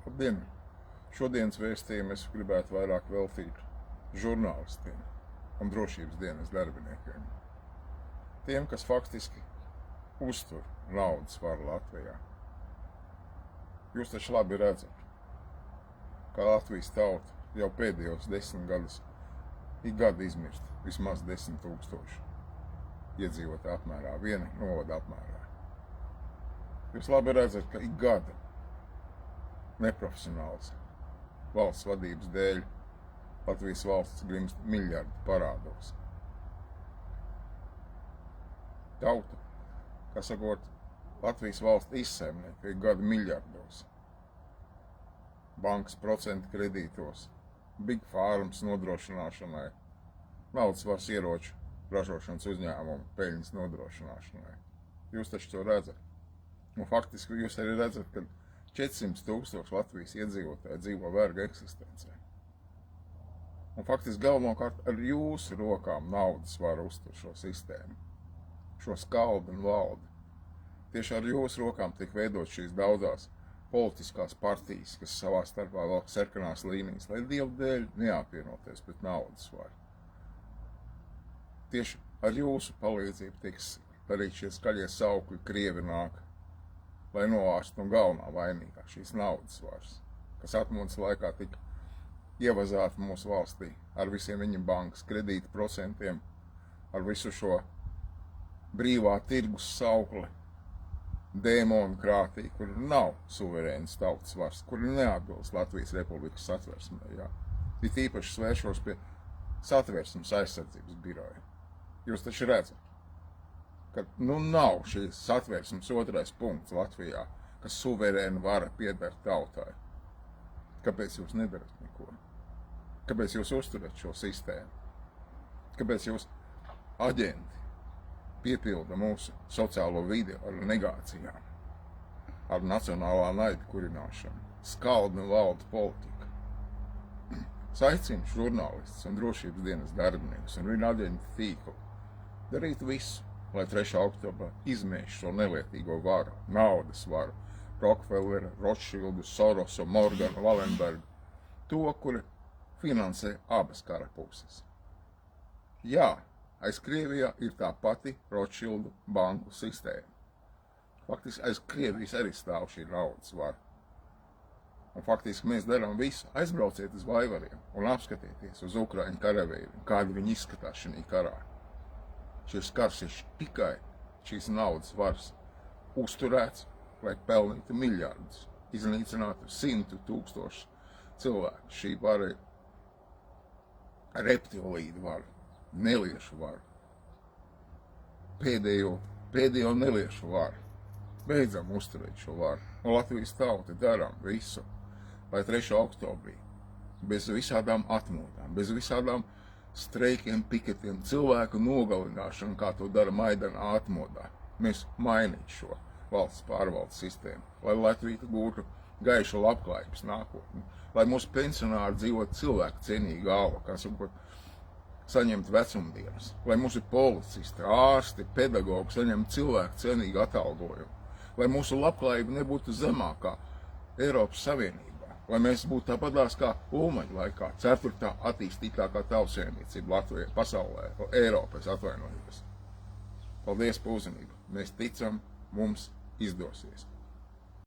Labdien! Šodienas vēstījumu es gribētu vairāk veltīt žurnālistiem un drošības dienas darbiniekiem. Tiem, kas faktiski uztur naudas varu Latvijā. Jūs taču labi redzat, ka Latvijas tauta jau pēdējos 10 gadus ik gadu izmirst vismaz 10 000 iedzīvotāju apmērā, viena novada apmērā. Jūs labi redzat, ka ik gada neprofesionāls valsts vadības dēļ Latvijas valsts grimst miljardu parādos. Tauta, kā sakot, Latvijas valsts izsaimnieki ik gada miljardos. Bankas procentu kredītos, big farms nodrošināšanai, naudas varas ieroču ražošanas uzņēmumu peļņas nodrošināšanai. Jūs taču to redzat. Un faktiski jūs arī redzat, ka 400 000 Latvijas iedzīvotāji dzīvo verga eksistencē. Un faktiski galvenokārt ar jūsu rokām naudas var uztur šo sistēmu, šo skaldu un valdi. Tieši ar jūsu rokām tiek veidot šīs daudzās politiskās partijas, kas savā starpā velk sarkanās līnijas, lai Dievu dēļ neapvienoties pret naudas varu. Tieši ar jūsu palīdzību tiks darīt šie skaļie saukļi Krievi nāk, lai novērstu un galvenā vainīgā šīs naudas varas, kas atmodas laikā tika ievazāta mūsu valstī ar visiem viņa bankas kredīta procentiem, ar visu šo brīvā tirgus saukli, dēmonu krātī, kur nav suverēnas tautas varas, kur neatbilst Latvijas Republikas satversmē. It īpaši svēršos pie satversmes aizsardzības biroja. Jūs taču redzat, ka nav šīs satversmes otrais punkts Latvijā, ka suverēna vara pieder tautai. Kāpēc jūs nedarat neko? Kāpēc jūs uzturat šo sistēmu? Kāpēc jūs aģenti piepilda mūsu sociālo vidi ar negācijām, ar nacionālā naida kurināšanu, skaldu un valdu politiku? Aicinu žurnālistus un drošības dienas darbiniekus un viņa aģentu tīklu darīt visu, lai 3. oktobrā izmēš šo nelietīgo varu, naudas varu, Rockefeller, Rothschildu, Sorosu, Morganu, Wallenbergu, to, kuri finansē abas kara puses. Jā, aiz Krievijā ir tā pati Rothschildu banku sistēma. Faktiski aiz Krievijas arī stāv šī naudas vara. Un faktiski mēs darām visu. Aizbrauciet uz Vaivariem un apskatieties uz Ukraiņu karavīriem, kādi viņi izskatās šī karā. Šis kars ir tikai šīs naudas varas uzturēts, lai pelnītu miljardus, iznīcinātu 100 000 cilvēku. Šī vara ir reptilīdu vara, neliešu vara, pēdējo neliešu vara. Beidzam uzturēt šo varu. Un Latvijas tauta darām visu, lai 3. oktobrī bez visādām atmodām, bez visādām streikiem, piketiem, cilvēku nogalināšanu, kā to dara Maidana atmodā, mēs mainītu šo valsts pārvaldes sistēmu, lai Latvija gūtu gaišu labklājības nākotni, lai mūsu pensionāri dzīvotu cilvēku cienīgu algu, kā saņemt vecumdienas, lai mūsu policisti, ārsti, pedagogi saņemtu cilvēku cienīgu atalgojumu, lai mūsu labklājība nebūtu zemākā Eiropas Savienībā, lai mēs būtu tāpatās kā Ulmaņa laikā, 4. attīstītākā tautsēmniecība Latvijā, pasaulē, Eiropā, atvainojos. Paldies par uzmanību. Mēs ticam, mums izdosies.